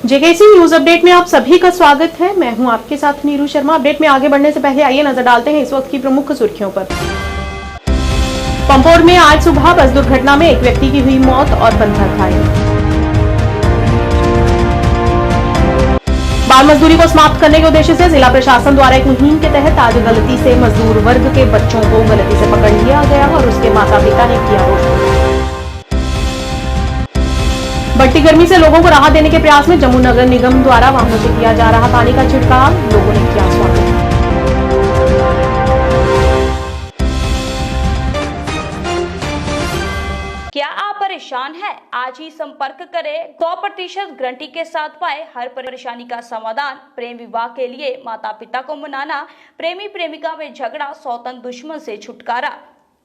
JKC news update में आप सभी का स्वागत है। मैं हूं आपके साथ नीरू शर्मा। अपडेट में आगे बढ़ने से पहले आइए नजर डालते हैं इस वक्त की प्रमुख सुर्खियों पर। पंपोर में आज सुबह बस दुर्घटना में एक व्यक्ति की हुई मौत और 15 घायल। बाल मजदूरी को समाप्त करने के उद्देश्य से जिला प्रशासन द्वारा एक मुहिम के तहत आज गलती से मजदूर वर्ग के बच्चों को गलती से पकड़ लिया गया और उसके माता पिता ने किया रोष। बढ़ती गर्मी से लोगों को राहत देने के प्रयास में जम्मू नगर निगम द्वारा वाहनों से किया जा रहा पानी का छिड़काव, लोगों ने किया स्वागत। क्या आप परेशान हैं? आज ही संपर्क करें। 100% गारंटी के साथ पाए हर परेशानी का समाधान। प्रेम विवाह के लिए माता पिता को मनाना, प्रेमी प्रेमिका में झगड़ा, सौतन दुश्मन से छुटकारा,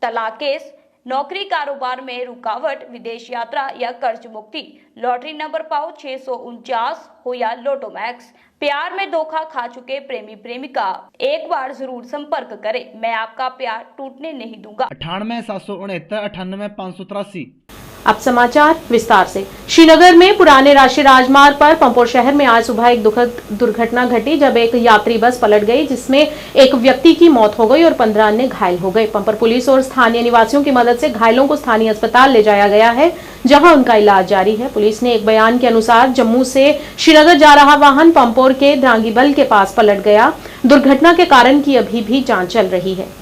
तलाक केस, नौकरी कारोबार में रुकावट, विदेश यात्रा या कर्ज मुक्ति, लॉटरी नंबर पाओ 649 हो या लोटो मैक्स, प्यार में धोखा खा चुके प्रेमी प्रेमिका, एक बार जरूर संपर्क करें। मैं आपका प्यार टूटने नहीं दूंगा। 98 769 98 583। अब समाचार विस्तार से। श्रीनगर में पुराने राष्ट्रीय राजमार्ग पर पंपोर शहर में आज सुबह एक दुखद दुर्घटना घटी जब एक यात्री बस पलट गई जिसमें एक व्यक्ति की मौत हो गई और 15 अन्य घायल हो गए। पंपोर पुलिस और स्थानीय निवासियों की मदद से घायलों को स्थानीय अस्पताल ले जाया गया है जहां उनका इलाज जारी है। पुलिस ने एक बयान के अनुसार जम्मू से श्रीनगर जा रहा वाहन पंपोर के द्रांगीबल के पास पलट गया। दुर्घटना के कारण की अभी भी जांच चल रही है।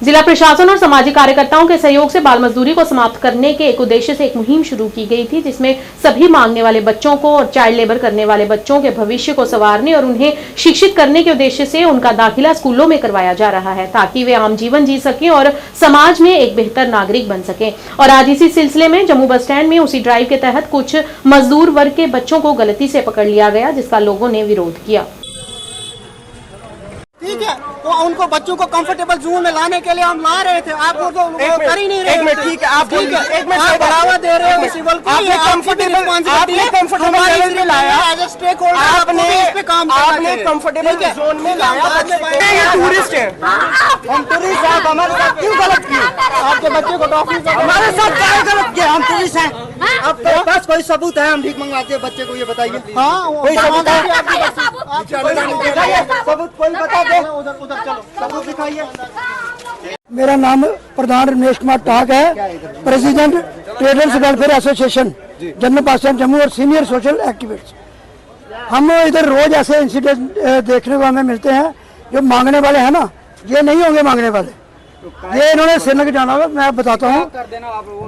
जिला प्रशासन और सामाजिक कार्यकर्ताओं के सहयोग से बाल मजदूरी को समाप्त करने के एक उद्देश्य से एक मुहिम शुरू की गई थी जिसमें सभी मांगने वाले बच्चों को और चाइल्ड लेबर करने वाले बच्चों के भविष्य को संवारने और उन्हें शिक्षित करने के उद्देश्य से उनका दाखिला स्कूलों में करवाया जा रहा है ताकि वे आम जीवन जी सकें और समाज में एक बेहतर नागरिक बन सकें। और आज इसी सिलसिले में जम्मू बस स्टैंड में उसी ड्राइव के तहत कुछ मजदूर वर्ग के बच्चों को गलती से पकड़ लिया गया जिसका लोगों ने विरोध किया। ठीक है, तो उनको बच्चों को कंफर्टेबल जोन में लाने के लिए हम ला रहे थे। आप वो कर ही नहीं रहे। एक मिनट, ठीक है, आप एक मिनट बढ़ावा दे रहे हो सिविल को। आपने कंफर्टेबल लाया एज अ स्टेक होल्डर, आपने इस पे काम करना चाहिए। आपने कंफर्टेबल जोन में लाया। ये टूरिस्ट है, हम टूरिस्ट हैं, हमारे साथ क्यों गलत किया? आपके बच्चे को टॉफी हमारे साथ क्या गलत किया? हम टूरिस्ट हैं। आपके पास कोई सबूत है? हम भीख मंगवाते हैं बच्चे को, ये बताइए। हाँ, कोई सबूत है? सबूत कोई बता दे। उधर चलो, सबूत दिखाइए। मेरा नाम प्रधान रमेश कुमार टाक है, president traders welfare association general Pakistan Jammu और सीनियर सोशल एक्टिविस्ट। हम इधर रोज ऐसे इंसिडेंट देखने को हमें मिलते हैं। जो मांगने वाले हैं ना, ये नहीं होंगे मांगने वाले, ये इन्होंने श्रीनगर जाना होगा। मैं बताता हूँ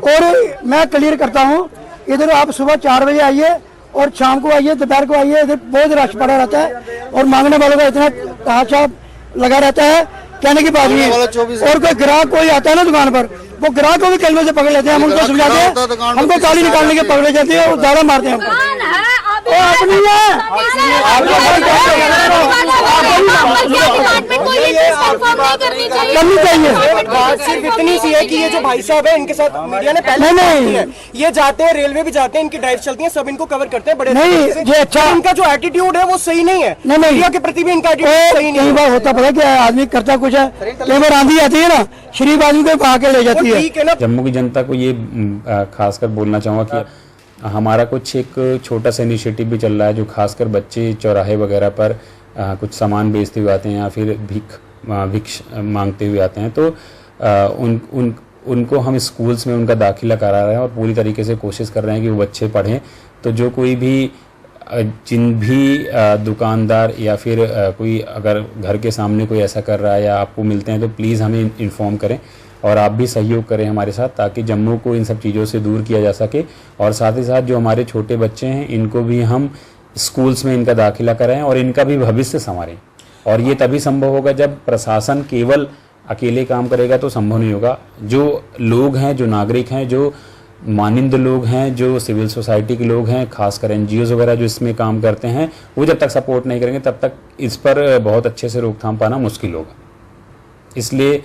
और मैं क्लियर करता हूँ। इधर आप सुबह 4 बजे आइए और शाम को आइए, दोपहर को आइए, इधर बहुत रश पड़ा रहता है और मांगने वालों का इतना तहाशा लगा रहता है, कहने की बात नहीं। और कोई ग्राहक कोई आता है ना दुकान पर, वो ग्राहक को भी कलमे से पकड़ लेते हैं। हम उनको समझाते हैं, हमको गाली निकालने के पकड़े जाते हैं और दाड़ा मारते हैं हमको। अपनी है करनी चाहिए। बात सिर्फ इतनी सी है कि ये जो भाई साहब है इनके साथ मीडिया ने पहले नहीं, ये जाते हैं, रेलवे भी जाते हैं, इनकी ड्राइव चलती है, सब इनको कवर करते हैं बड़े नहीं। ये अच्छा, इनका जो एटीट्यूड है वो सही नहीं है। मीडिया के प्रति भी इनका एटीट्यूड सही नहीं है। कई बार होता पता क्या आदमी करता कुछ है, कई बार आंधी आती है ना, शरीफ आदमी को भाग के ले जाती है। जम्मू की जनता को ये खासकर बोलना चाहूँगा कि हमारा कुछ एक छोटा सा इनिशिएटिव भी चल रहा है जो खासकर बच्चे चौराहे वगैरह पर कुछ सामान बेचते हुए आते हैं या फिर भिक्ष मांगते हुए आते हैं, तो उनको हम स्कूल्स में उनका दाखिला करा रहे हैं और पूरी तरीके से कोशिश कर रहे हैं कि वो बच्चे पढ़ें। तो जो कोई भी जिन भी दुकानदार या फिर कोई अगर घर के सामने कोई ऐसा कर रहा है या आपको मिलते हैं तो प्लीज़ हमें इन्फॉर्म करें और आप भी सहयोग करें हमारे साथ ताकि जम्मू को इन सब चीज़ों से दूर किया जा सके। और साथ ही साथ जो हमारे छोटे बच्चे हैं इनको भी हम स्कूल्स में इनका दाखिला कराएं और इनका भी भविष्य संवारें। और ये तभी संभव होगा जब प्रशासन केवल अकेले काम करेगा तो संभव नहीं होगा। जो लोग हैं, जो नागरिक हैं, जो मानिंद लोग हैं, जो सिविल सोसाइटी के लोग हैं, खासकर एनजीओज वगैरह जो इसमें काम करते हैं, वो जब तक सपोर्ट नहीं करेंगे तब तक इस पर बहुत अच्छे से रोकथाम पाना मुश्किल होगा। इसलिए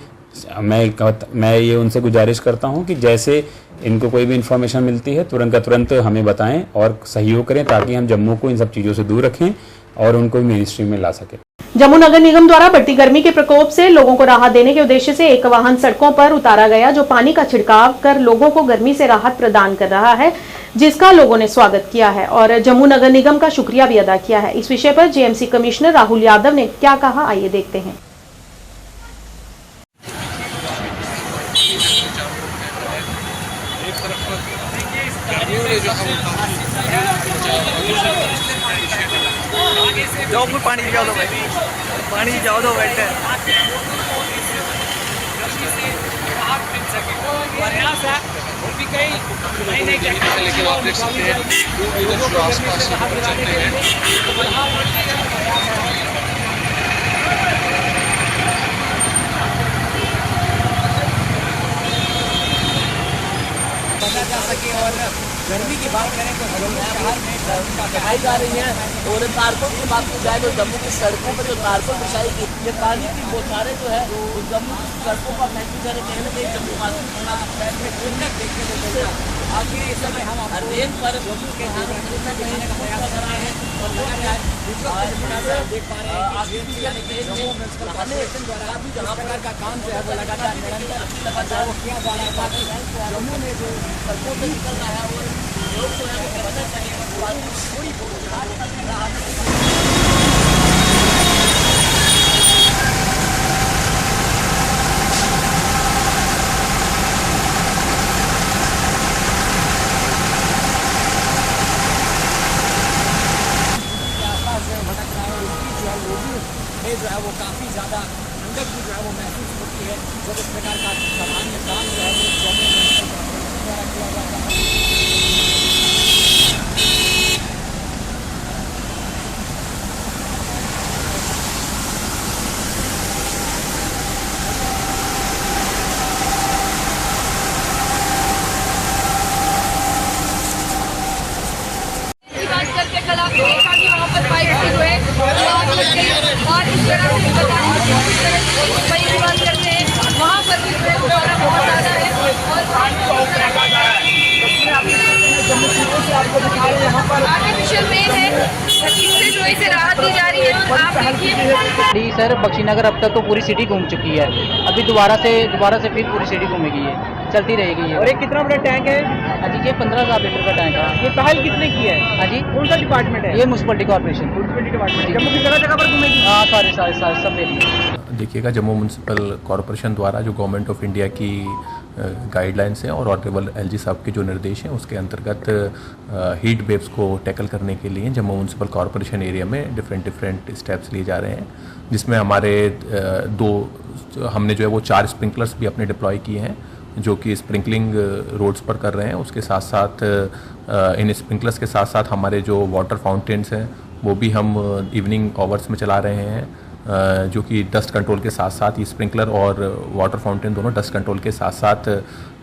मैं ये उनसे गुजारिश करता हूं कि जैसे इनको कोई भी इन्फॉर्मेशन मिलती है तुरंत का तुरंत हमें बताएं और सहयोग करें, ताकि हम जम्मू को इन सब चीज़ों से दूर रखें और उनको मेन स्ट्रीम में ला सकें। जम्मू नगर निगम द्वारा बढ़ती गर्मी के प्रकोप से लोगों को राहत देने के उद्देश्य से एक वाहन सड़कों पर उतारा गया, जो पानी का छिड़काव कर लोगों को गर्मी से राहत प्रदान कर रहा है, जिसका लोगों ने स्वागत किया है और जम्मू नगर निगम का शुक्रिया भी अदा किया है। इस विषय पर जेएमसी कमिश्नर राहुल यादव ने क्या कहा, आइए देखते हैं। जाओ पानी जाओ दो भाई, पानी जाओ दो बैठे लेकिन आप देख सकते हैं जो आसपास चलते हैं। जा सके और गर्मी की बात करें तो जम्मू शहर में गर्मी का बढ़ाई जा रही है और तारकोल की बात की जाए तो जम्मू की सड़कों पर जो तारकोल बिछाई गई, ये पानी की बौछारें जो है वो जम्मू की सड़कों पर महसूस कर कहीं ना कहीं जम्मू देखने को मिलता है। आखिर इस समय हम रेल पर जम्मू के देख पा रहे हैं जहाँ प्रकार का काम जो है वो लगातार निरंतर वो किया जा रहा है। जम्मू में जो सड़कों पर निकल रहा है और लोग जो है वो करना चाहिए थोड़ी जो है वो काफ़ी ज़्यादा ठंडक भी जो है वो महसूस होती है जब इस प्रकार का सामान्य काम जो है वो जम्मू द्वारा किया जाता है। वहाँ पर बाइक जो है आग लग गई और इस तरह से बताने की कोशिश करें। वही बात करते हैं वहाँ पर भी दोबारा बहुत ज़्यादा है और आर्टिफिशियल में है, इससे जो इसे राहत दी जा रही है। आप देखिए सर बख्शीनगर अब तक तो पूरी सिटी घूम चुकी है, अभी दोबारा से फिर पूरी सिटी घूमेगी, ये चलती रहेगी ये। और ये कितना बड़ा टैंक है? हाँ जी, ये 15,000 लीटर का टैंक है। ये पहल कितने की है? हाँ जी, कौन सा डिपार्टमेंट है? ये म्यूनसिपलिटी कॉर्पोरेशन जम्मू की जगह पर घूमेगी। हाँ सारे सब एरिया। देखिएगा, जम्मू म्यूनसिपल कॉरपोरेशन द्वारा जो गवर्नमेंट ऑफ इंडिया की गाइडलाइंस हैं और ऑनरेबल एलजी साहब के जो निर्देश हैं उसके अंतर्गत हीट वेव्स को टैकल करने के लिए जम्मू म्यूनसिपल कॉरपोरेशन एरिया में डिफरेंट स्टेप्स लिए जा रहे हैं, जिसमें हमारे हमने जो है वो 4 स्प्रिंकलर्स भी अपने डिप्लॉय किए हैं जो कि स्प्रिंकलिंग रोड्स पर कर रहे हैं। उसके साथ साथ इन स्प्रिंकलर्स के साथ साथ हमारे जो वाटर फाउंटेन्स हैं वो भी हम इवनिंग आवर्स में चला रहे हैं, जो कि डस्ट कंट्रोल के साथ साथ ये स्प्रिंकलर और वाटर फाउंटेन दोनों डस्ट कंट्रोल के साथ साथ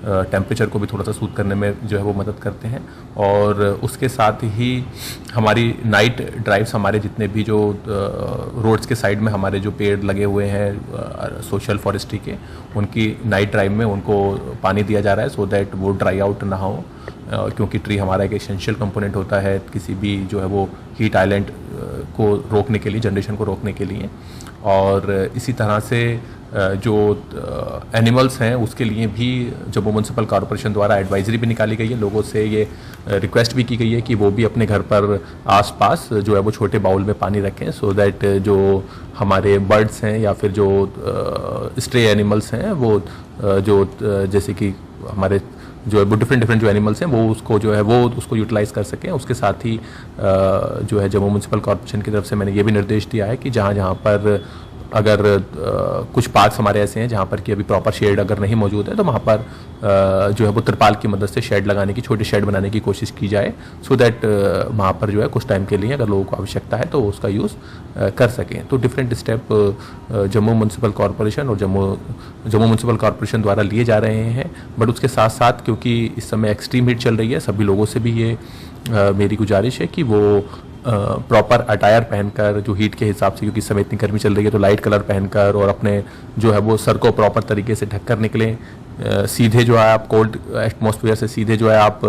टेम्परेचर को भी थोड़ा सा सूद करने में जो है वो मदद करते हैं। और उसके साथ ही हमारी नाइट ड्राइव्स, हमारे जितने भी जो रोड्स के साइड में हमारे जो पेड़ लगे हुए हैं सोशल फॉरेस्ट्री के, उनकी नाइट ड्राइव में उनको पानी दिया जा रहा है सो दैट वो ड्राई आउट ना हो, क्योंकि ट्री हमारा एक एसेंशियल कंपोनेंट होता है किसी भी जो है वो हीट आइलैंड को रोकने के लिए, जनरेशन को रोकने के लिए। और इसी तरह से जो एनिमल्स हैं उसके लिए भी जम्मू म्यूनसिपल कॉर्पोरेशन द्वारा एडवाइजरी भी निकाली गई है। लोगों से ये रिक्वेस्ट भी की गई है कि वो भी अपने घर पर आसपास जो है वो छोटे बाउल में पानी रखें, सो दैट जो हमारे बर्ड्स हैं या फिर जो स्ट्रे एनिमल्स हैं वो जो जैसे कि हमारे जो है वो डिफरेंट जो एनिमल्स हैं वो उसको जो है वो उसको यूटिलाइज़ कर सकें। उसके साथ ही जो है जम्मू म्यूनसिपल कॉर्पोरेशन की तरफ से मैंने ये भी निर्देश दिया है कि जहाँ पर अगर कुछ पार्क्स हमारे ऐसे हैं जहाँ पर कि अभी प्रॉपर शेड अगर नहीं मौजूद है तो वहाँ पर जो है वो तिरपाल की मदद से शेड लगाने की, छोटे शेड बनाने की कोशिश की जाए, सो दैट वहाँ पर जो है कुछ टाइम के लिए अगर लोगों को आवश्यकता है तो उसका यूज़ कर सकें। तो different step Jammu municipal corporation और जम्मू म्यूनसिपल कॉर्पोरेशन द्वारा लिए जा रहे हैं। बट उसके साथ साथ क्योंकि इस समय एक्सट्रीम हीट चल रही है, सभी लोगों से भी ये मेरी गुजारिश है कि वो प्रॉपर अटायर पहनकर, जो हीट के हिसाब से, क्योंकि इस समय इतनी गर्मी चल रही है, तो लाइट कलर पहनकर और अपने जो है वो सर को प्रॉपर तरीके से ढककर निकलें। सीधे जो है आप कोल्ड एटमॉस्फेयर से सीधे जो है आप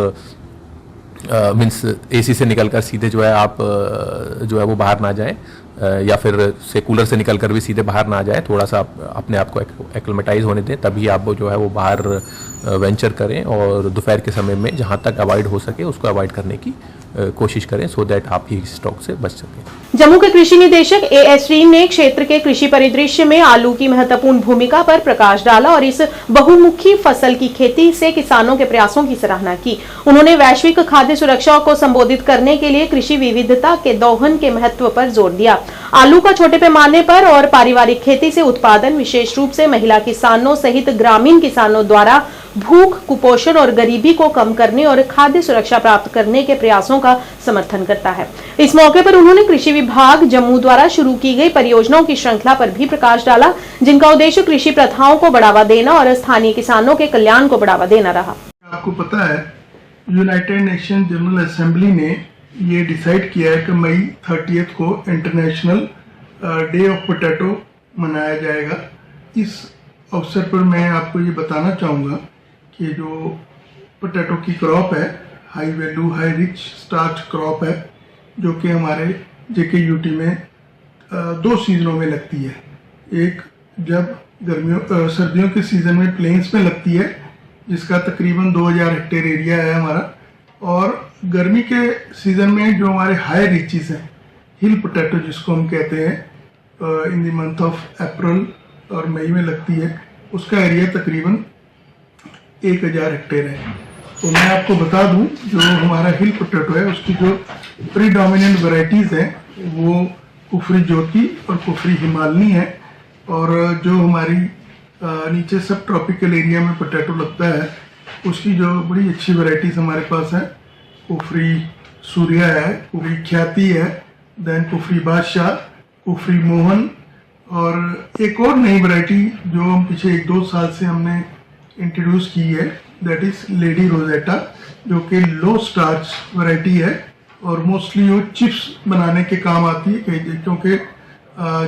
मीन्स एसी से निकलकर सीधे जो है आप जो है वो बाहर ना जाएं, या फिर से कूलर से निकलकर भी सीधे बाहर ना जाएं। थोड़ा सा आप अपने आप को एक्लेमेटाइज होने दें, तभी आप वो जो है वो बाहर वेंचर करें। और दोपहर के समय में जहाँ तक अवॉइड हो सके उसको अवॉइड करने की कोशिश करें, सो दैट आप हीट स्ट्रोक से बच सकें। जम्मू के कृषि निदेशक एएस रीन ने क्षेत्र के कृषि परिदृश्य में आलू की महत्वपूर्ण भूमिका पर प्रकाश डाला और इस बहुमुखी फसल की खेती से किसानों के प्रयासों की सराहना की। उन्होंने वैश्विक खाद्य सुरक्षा को संबोधित करने के लिए कृषि विविधता के दोहन के महत्व पर जोर दिया। आलू का छोटे पैमाने पर और पारिवारिक खेती से उत्पादन विशेष रूप से महिला किसानों सहित ग्रामीण किसानों द्वारा भूख, कुपोषण और गरीबी को कम करने और खाद्य सुरक्षा प्राप्त करने के प्रयासों का समर्थन करता है। इस मौके पर उन्होंने कृषि विभाग जम्मू द्वारा शुरू की गई परियोजनाओं की श्रृंखला पर भी प्रकाश डाला, जिनका उद्देश्य कृषि प्रथाओं को बढ़ावा देना और स्थानीय किसानों के कल्याण को बढ़ावा देना रहा। आपको पता है, यूनाइटेड नेशन जनरल असेंबली ने ये डिसाइड किया है कि मई 30 को इंटरनेशनल डे ऑफ पोटैटो मनाया जाएगा। इस अवसर पर मैं आपको ये बताना चाहूँगा कि जो पोटैटो की क्रॉप है, high value high rich starch crop है, जो कि हमारे JKUT में 2 सीजनों में लगती है। एक जब सर्दियों के सीजन में प्लेन्स में लगती है, जिसका तकरीबन 2000 हेक्टेयर एरिया है हमारा, और गर्मी के सीजन में जो हमारे हाई रिचेस हैं, हिल पोटैटो जिसको हम कहते हैं, in the month of April और मई में लगती है, उसका एरिया तकरीबन 1000 हेक्टेयर है। तो मैं आपको बता दूं, जो हमारा हिल पोटैटो है उसकी जो प्रीडोमिनेंट वैरायटीज़ हैं वो कुफरी ज्योति और कुफरी हिमालनी है, और जो हमारी नीचे सब ट्रॉपिकल एरिया में पोटैटो लगता है उसकी जो बड़ी अच्छी वैरायटीज़ हमारे पास है, कुफरी सूर्या है, कुफरी ख्याति है, देन कुफरी बादशाह, कुफरी मोहन, और एक और नई वैरायटी जो हम पिछले 1-2 साल से हमने इंट्रोड्यूस की है, दैट इज लेडी रोजेटा, जो कि लो स्टार्च वैरायटी है और मोस्टली वो चिप्स बनाने के काम आती है, क्योंकि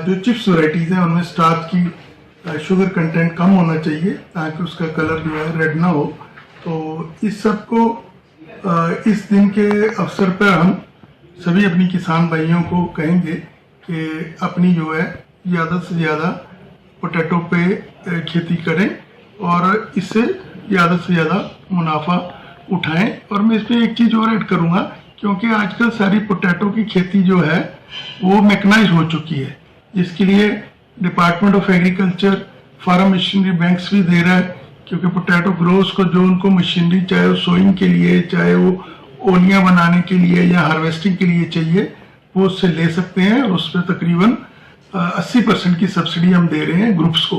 जो चिप्स वैरायटीज़ हैं उनमें स्टार्च की शुगर कंटेंट कम होना चाहिए ताकि उसका कलर जो है रेड ना हो। तो इस सब को इस दिन के अवसर पर हम सभी अपनी किसान भाइयों को कहेंगे कि अपनी जो है ज़्यादा से ज़्यादा पोटैटो पे खेती करें और इससे ज़्यादा से ज़्यादा मुनाफा उठाएं। और मैं इस पर एक चीज़ और ऐड करूँगा, क्योंकि आजकल सारी पोटैटो की खेती जो है वो मैकेनाइज हो चुकी है, जिसके लिए department of agriculture farm machinery banks भी दे रहा है, क्योंकि पोटैटो ग्रोवर्स को जो उनको मशीनरी, चाहे वो सोइंग के लिए, चाहे वो ओलियाँ बनाने के लिए या हार्वेस्टिंग के लिए चाहिए, वो उससे ले सकते हैं। और उस पर तकरीबन 80% की सब्सिडी हम दे रहे हैं ग्रुप्स को।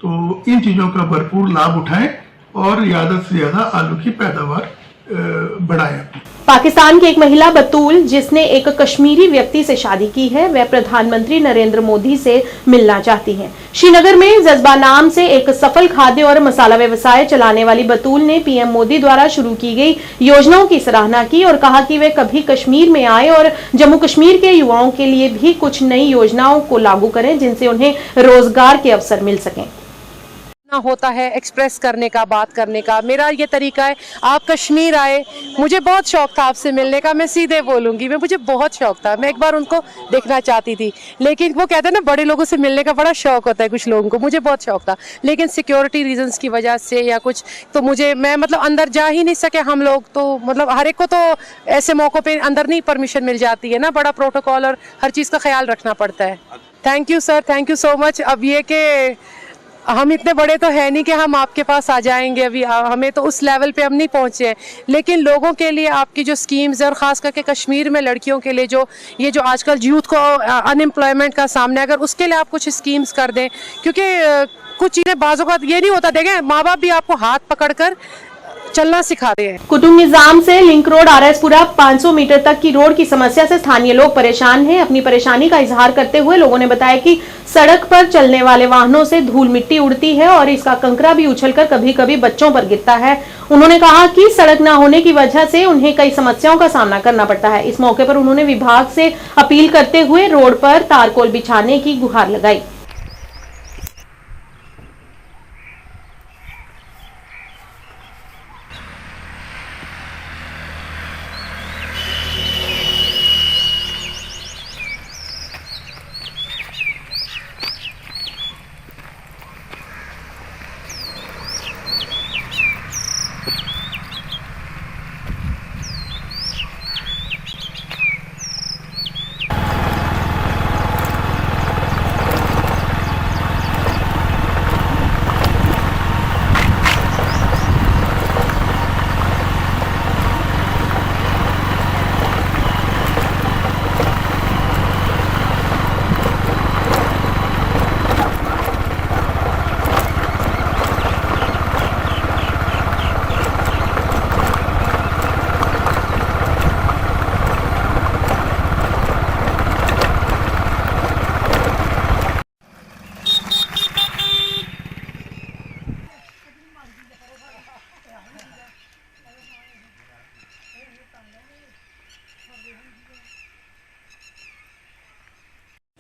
तो इन चीज़ों का भरपूर लाभ उठाएं और ज़्यादा से ज़्यादा आलू की पैदावार बढ़ाएं। पाकिस्तान की एक महिला बतूल, जिसने एक कश्मीरी व्यक्ति से शादी की है, वह प्रधानमंत्री नरेंद्र मोदी से मिलना चाहती हैं। श्रीनगर में जज्बा नाम से एक सफल खाद्य और मसाला व्यवसाय चलाने वाली बतूल ने पीएम मोदी द्वारा शुरू की गई योजनाओं की सराहना की और कहा कि वे कभी कश्मीर में आए और जम्मू कश्मीर के युवाओं के लिए भी कुछ नई योजनाओं को लागू करें, जिनसे उन्हें रोजगार के अवसर मिल सकें। होता है एक्सप्रेस करने का, बात करने का। मेरा ये तरीका है, आप कश्मीर आए, मुझे बहुत शौक था आपसे मिलने का, मैं सीधे बोलूँगी, मुझे बहुत शौक था, मैं एक बार उनको देखना चाहती थी, लेकिन वो कहते हैं ना बड़े लोगों से मिलने का बड़ा शौक होता है कुछ लोगों को, मुझे बहुत शौक था, लेकिन सिक्योरिटी रीजंस की वजह से या कुछ, तो मैं मतलब अंदर जा ही नहीं सके हम लोग। तो मतलब हर एक को तो ऐसे मौक़ों पर अंदर नहीं परमिशन मिल जाती है ना, बड़ा प्रोटोकॉल और हर चीज़ का ख्याल रखना पड़ता है। Thank you sir, thank you so much. अब ये कि हम इतने बड़े तो है नहीं कि हम आपके पास आ जाएंगे, अभी हमें तो उस लेवल पे हम नहीं पहुंचे हैं, लेकिन लोगों के लिए आपकी जो स्कीम्स है और ख़ास करके कश्मीर में लड़कियों के लिए जो ये जो आजकल यूथ को अनएम्प्लॉयमेंट का सामना है, अगर उसके लिए आप कुछ स्कीम्स कर दें, क्योंकि कुछ चीज़ें बाज़ों का ये नहीं होता, देखें माँ बाप भी आपको हाथ पकड़ कर चलना सिखा रहे हैं। कुतुब निजाम से लिंक रोड आरएसपुरा 500 मीटर तक की रोड की समस्या से स्थानीय लोग परेशान हैं। अपनी परेशानी का इजहार करते हुए लोगों ने बताया कि सड़क पर चलने वाले वाहनों से धूल मिट्टी उड़ती है और इसका कंकरा भी उछलकर कभी कभी बच्चों पर गिरता है। उन्होंने कहा कि सड़क न होने की वजह से उन्हें कई समस्याओं का सामना करना पड़ता है। इस मौके पर उन्होंने विभाग से अपील करते हुए रोड पर तारकोल बिछाने की गुहार लगाई।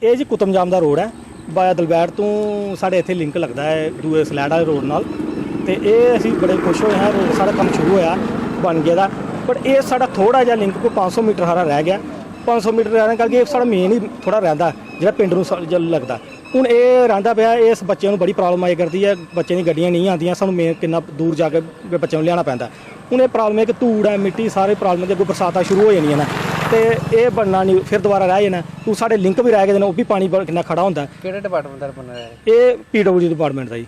ਇਹ ਜੀ ਕੁਤਮਜਾਮ ਦਾ ਰੋਡ ਹੈ ਬਾਇਆ ਦਲਬੈੜ ਤੋਂ ਸਾਡੇ ਇੱਥੇ ਲਿੰਕ ਲੱਗਦਾ ਹੈ ਦੂਏ ਸਲੈਡ ਵਾਲੇ ਰੋਡ ਨਾਲ ਤੇ ਇਹ ਅਸੀਂ ਬੜੇ ਖੁਸ਼ ਹੋਏ ਹਾਂ। ਰੋਡ ਸਾਡਾ ਕੰਮ ਸ਼ੁਰੂ ਹੋਇਆ ਬਣ ਗਿਆ ਦਾ, ਪਰ ਇਹ ਸਾਡਾ ਥੋੜਾ ਜਿਹਾ ਲਿੰਕ ਕੋ 500 ਮੀਟਰ ਹਾਰਾ ਰਹਿ ਗਿਆ। 500 ਮੀਟਰ ਰਹਿਣ ਕਰਕੇ ਸਾਡਾ ਮੇਨ ਹੀ ਥੋੜਾ ਰਹਿੰਦਾ ਜਿਹੜਾ ਪਿੰਡ ਨੂੰ ਲੱਗਦਾ। ਹੁਣ ਇਹ ਰਹਿੰਦਾ ਪਿਆ, ਇਸ ਬੱਚਿਆਂ ਨੂੰ ਬੜੀ ਪ੍ਰੋਬਲਮ ਆਈ ਕਰਦੀ ਹੈ। ਬੱਚੇ ਦੀਆਂ ਗੱਡੀਆਂ ਨਹੀਂ ਆਉਂਦੀਆਂ, ਸਾਨੂੰ ਮੇਨ ਕਿੰਨਾ ਦੂਰ ਜਾ ਕੇ ਬੱਚਿਆਂ ਨੂੰ ਲਿਆਉਣਾ ਪੈਂਦਾ। ਹੁਣ ਇਹ ਪ੍ਰੋਬਲਮ ਹੈ ਕਿ ਧੂੜ ਹੈ, ਮਿੱਟੀ, ਸਾਰੇ ਪ੍ਰੋਬਲਮ ਦੇ ਅੱਗੋਂ ਬਰਸਾਤਾਂ ਸ਼ੁਰੂ ਹੋ ਜਾਣੀਆਂ ਨੇ ਤੇ ਇਹ ਬਣਨਾ ਨਹੀਂ, ਫਿਰ ਦੁਬਾਰਾ ਰਹਿ ਜਾਣਾ। ਤੂੰ ਸਾਡੇ ਲਿੰਕ ਵੀ ਰਹਿ ਗਏ ਨੇ, ਉਹ ਵੀ ਪਾਣੀ ਕਿੰਨਾ ਖੜਾ ਹੁੰਦਾ। ਕਿਹੜੇ ਡਿਪਾਰਟਮੈਂਟ ਦਾ ਬਣ ਰਿਹਾ ਹੈ? ਇਹ PWD ਡਿਪਾਰਟਮੈਂਟ ਦਾ ਜੀ।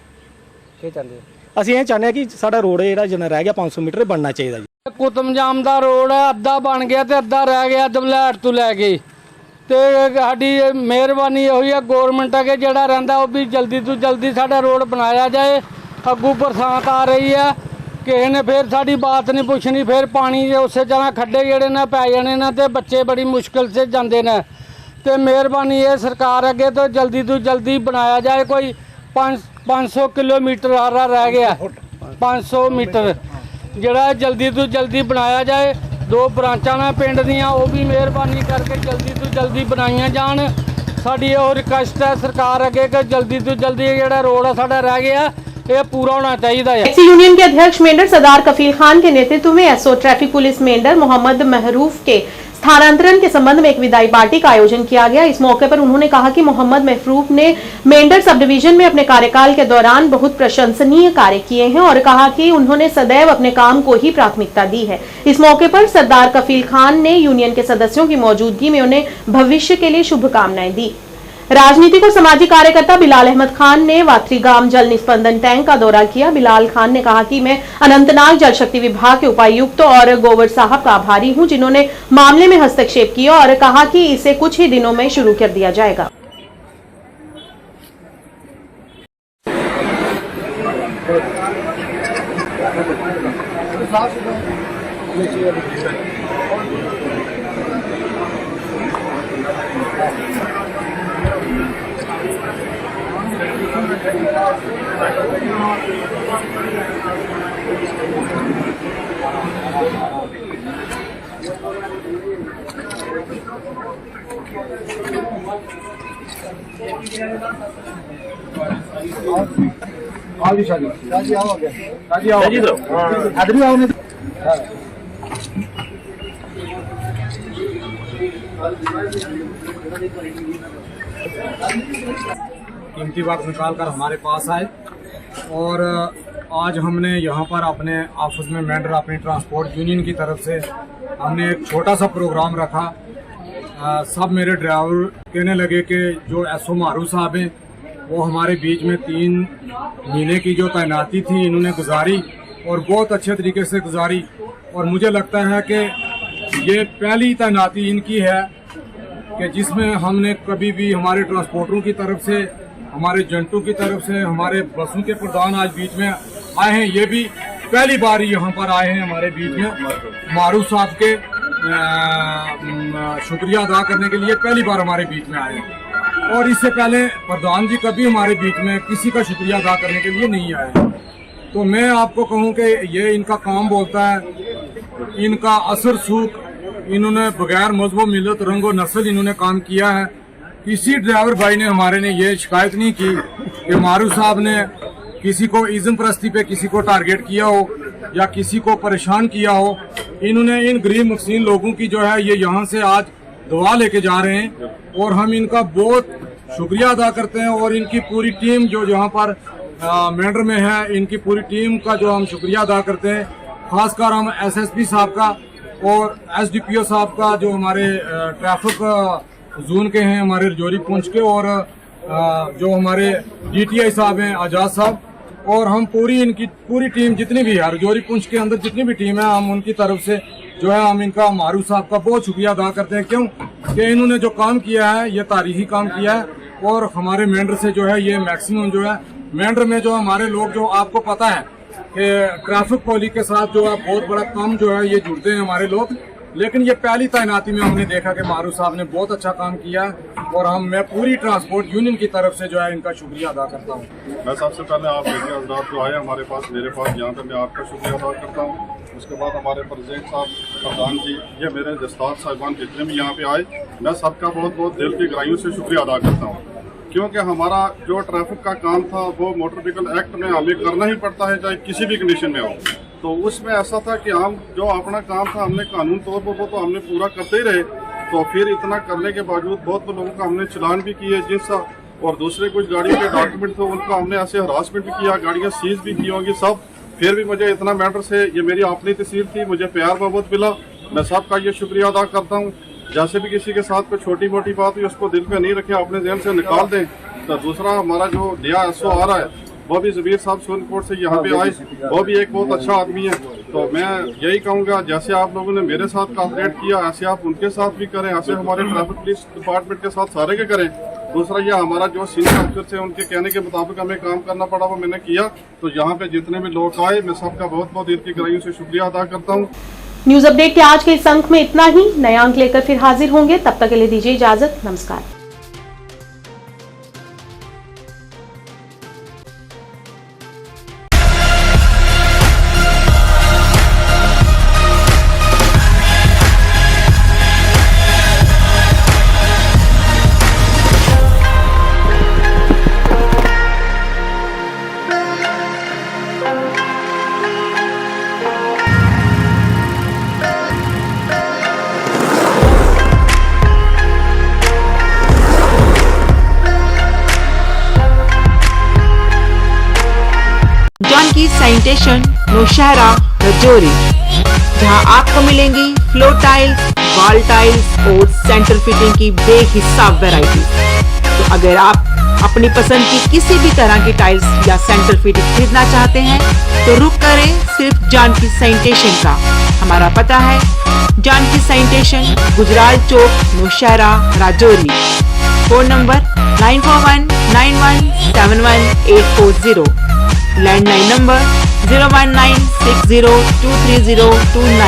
ਕੀ ਚਾਹੁੰਦੇ ਹੋ? ਅਸੀਂ ਇਹ ਚਾਹੁੰਦੇ ਹਾਂ ਕਿ ਸਾਡਾ ਰੋਡ ਜਿਹੜਾ ਜਿੰਨਾ ਰਹਿ ਗਿਆ 500 ਮੀਟਰ ਬਣਨਾ ਚਾਹੀਦਾ ਜੀ। ਕੁਤਮਜਾਮ ਦਾ ਰੋਡ ਹੈ, ਅੱਧਾ ਬਣ ਗਿਆ ਤੇ ਅੱਧਾ ਰਹਿ ਗਿਆ ਦਬਲੈਟ ਤੋਂ ਲੈ ਕੇ। ਤੇ ਸਾਡੀ ਮਿਹਰਬਾਨੀ ਹੋਈ ਹੈ ਗੌਰਮੈਂਟ ਅਗੇ ਜਿਹੜਾ ਰਹਿੰਦਾ ਉਹ ਵੀ ਜਲਦੀ ਤੋਂ ਜਲਦੀ ਸਾਡਾ ਰੋਡ ਬਣਾਇਆ ਜਾਏ। ਅੱਗੂ ਬਰਸਾਤ ਆ ਰਹੀ ਹੈ, ਕਿਸੇ ਨੇ ਫਿਰ ਸਾਡੀ ਬਾਤ ਨਹੀਂ ਪੁੱਛਣੀ, ਫਿਰ ਪਾਣੀ ਦੇ ਉਸੇ ਤਰ੍ਹਾਂ ਖੱਡੇ ਜਿਹੜੇ ਨੇ ਪੈ ਜਾਣੇ ਨੇ ਤੇ ਬੱਚੇ ਬੜੀ ਮੁਸ਼ਕਿਲ ਸੇ ਜਾਂਦੇ ਨੇ। ਤੇ ਮਿਹਰਬਾਨੀ ਇਹ ਸਰਕਾਰ ਅੱਗੇ ਤੋਂ ਜਲਦੀ ਬਣਾਇਆ ਜਾਏ। ਕੋਈ 500 ਕਿਲੋਮੀਟਰ ਹਾਰਾ ਰਹਿ ਗਿਆ, 500 ਮੀਟਰ ਜਿਹੜਾ ਜਲਦੀ ਤੋਂ ਜਲਦੀ ਬਣਾਇਆ ਜਾਏ। 2 ਬ੍ਰਾਂਚਾਂ ਨੇ ਪਿੰਡ ਦੀਆਂ, ਉਹ ਵੀ ਮਿਹਰਬਾਨੀ ਕਰਕੇ ਜਲਦੀ ਤੋਂ ਜਲਦੀ ਬਣਾਈਆਂ ਜਾਣ। ਸਾਡੀ ਇਹ ਰਿਕਵੈਸਟ ਹੈ ਸਰਕਾਰ ਅੱਗੇ ਕਿ ਜਲਦੀ ਤੋਂ जल्दी ਜਿਹੜਾ रोड है साडा रह गया ये पूरा होना चाहिए है। टैक्सी यूनियन के अध्यक्ष मेंढर सरदार कफील खान के नेतृत्व में SO traffic police Mendhar Mohammad Mahroof के स्थानांतरण के संबंध में एक विदाई पार्टी का आयोजन किया गया। इस मौके पर उन्होंने कहा कि मोहम्मद महरूफ ने मेंढर सब डिवीजन में अपने कार्यकाल के दौरान बहुत प्रशंसनीय कार्य किए हैं और कहा कि उन्होंने सदैव अपने काम को ही प्राथमिकता दी है। इस मौके पर सरदार कफील खान ने यूनियन के सदस्यों की मौजूदगी में उन्हें भविष्य के लिए शुभकामनाएं दी। राजनीतिक और सामाजिक कार्यकर्ता बिलाल अहमद खान ने वाथरी गांव जल निस्पंदन टैंक का दौरा किया। बिलाल खान ने कहा कि मैं अनंतनाग जल शक्ति विभाग के उपायुक्त और गोवर साहब का आभारी हूं जिन्होंने मामले में हस्तक्षेप किया और कहा कि इसे कुछ ही दिनों में शुरू कर दिया जाएगा। कीमती वक्त निकाल कर हमारे पास आए और आज हमने यहाँ पर अपने ऑफिस में मेंढर अपनी ट्रांसपोर्ट यूनियन की तरफ से हमने एक छोटा सा प्रोग्राम रखा। सब मेरे ड्राइवर कहने लगे कि जो एसओ मारू साहब हैं वो हमारे बीच में 3 महीने की जो तैनाती थी इन्होंने गुजारी और बहुत अच्छे तरीके से गुजारी और मुझे लगता है कि ये पहली तैनाती इनकी है कि जिसमें हमने कभी भी हमारे ट्रांसपोर्टरों की तरफ से, हमारे जंटों की तरफ से, हमारे बसों के प्रधान आज बीच में आए हैं, ये भी पहली बार यहाँ पर आए हैं हमारे बीच में मारूफ साहब के शुक्रिया अदा करने के लिए पहली बार हमारे बीच में आए हैं। और इससे पहले प्रधान जी कभी हमारे बीच में किसी का शुक्रिया अदा करने के लिए नहीं आए हैं। तो मैं आपको कहूँ कि ये इनका काम बोलता है, इनका असर सूख, इन्होंने बगैर मजहब मिलत रंगो नस्ल इन्होंने काम किया है। किसी ड्राइवर भाई ने हमारे ने ये शिकायत नहीं की कि मारूफ साहब ने किसी को इज़्म परस्ती पे किसी को टारगेट किया हो या किसी को परेशान किया हो। इन्होंने इन गरीब मस्कीन लोगों की जो है ये यहाँ से आज दुआ लेके जा रहे हैं और हम इनका बहुत शुक्रिया अदा करते हैं। और इनकी पूरी टीम जो यहाँ पर मेंढर में है, इनकी पूरी टीम का जो हम शुक्रिया अदा करते हैं। खासकर हम एसएसपी साहब का और एसडीपीओ साहब का जो हमारे ट्रैफिक जोन के हैं हमारे रजौरी पुंछ के, और जो हमारे डीटीआई साहब हैं आजाद साहब, और हम पूरी इनकी पूरी टीम जितनी भी है रजौरी पुंछ के अंदर जितनी भी टीम है, हम उनकी तरफ से जो है हम इनका मारूफ साहब का बहुत शुक्रिया अदा करते हैं। क्यों कि इन्होंने जो काम किया है ये तारीखी काम किया है। और हमारे मेंढर से जो है ये मैक्सिमम जो है मेंढर में जो हमारे लोग जो आपको पता है कि ट्रैफिक पुलिस के साथ जो है बहुत बड़ा काम जो है ये जुड़ते हैं हमारे लोग। लेकिन ये पहली तैनाती में हमने देखा कि मारूफ साहब ने बहुत अच्छा काम किया है और मैं पूरी ट्रांसपोर्ट यूनियन की तरफ से जो है इनका शुक्रिया अदा करता हूँ। मैं सबसे पहले आप मीडिया हज़रात जो आए हमारे पास मेरे पास यहाँ पे मैं आपका शुक्रिया अदा करता हूँ। उसके बाद हमारे प्रेसिडेंट साहब, प्रधान जी, ये मेरे दस्तार साहिबान जितने भी यहाँ पे आए, मैं सबका बहुत बहुत दिल की गहराइयों से शुक्रिया अदा करता हूँ। क्योंकि हमारा जो ट्रैफिक का काम था वो मोटर व्हीकल एक्ट में हमें करना ही पड़ता है, चाहे किसी भी कंडीशन में हो। तो उसमें ऐसा था कि हम जो अपना काम था हमने कानून तौर पर वो तो हमने पूरा करते ही रहे। तो फिर इतना करने के बावजूद बहुत लोगों का हमने चलान भी किए जिनसा, और दूसरे कुछ गाड़ियों के डॉक्यूमेंट थे उनको हमने ऐसे हरासमेंट भी किया, गाड़ियाँ सीज भी की होंगी सब। फिर भी मुझे इतना मैटर से, ये मेरी अपनी तहसील थी, मुझे प्यार मोहब्बत मिला। मैं सबका ये शुक्रिया अदा करता हूँ। जैसे भी किसी के साथ कोई छोटी मोटी बात हुई उसको दिल पे नहीं रखें, अपने जहन से निकाल दें। तो दूसरा हमारा जो नया एसओ आ रहा है वो भी ज़बीर साहब सोनकोट से यहाँ पे आए, वो भी एक बहुत अच्छा आदमी है। तो मैं यही कहूँगा जैसे आप लोगों ने मेरे साथ कोऑपरेट किया ऐसे आप उनके साथ भी करें, ऐसे हमारे ट्रैफिक पुलिस डिपार्टमेंट के साथ सारे के करें। दूसरा ये हमारा जो सीनियर अफसर थे उनके कहने के मुताबिक हमें काम करना पड़ा, वो मैंने किया। तो यहाँ पे जितने भी लोग आए मैं सबका बहुत बहुत दिल की गहराइयों से शुक्रिया अदा करता हूँ। न्यूज अपडेट के आज के इस अंक में इतना ही। नया अंक लेकर फिर हाजिर होंगे, तब तक के लिए दीजिए इजाजत। नमस्कार। जानकी सैनिटेशन नौशहरा रजौरी, जहां आपको मिलेंगी फ्लोर टाइल्स, वॉल टाइल्स और सेंटर फिटिंग की बेहिसाब वैरायटी। तो अगर आप अपनी पसंद की किसी भी तरह की टाइल्स या सेंटर फिटिंग खरीदना चाहते हैं तो रुक करें सिर्फ जानकी सैनिटेशन का। हमारा पता है Janki sanitation, Gujral Chowk, Nowshera, Rajouri. Phone number 9419171840। Landline number 01960230229।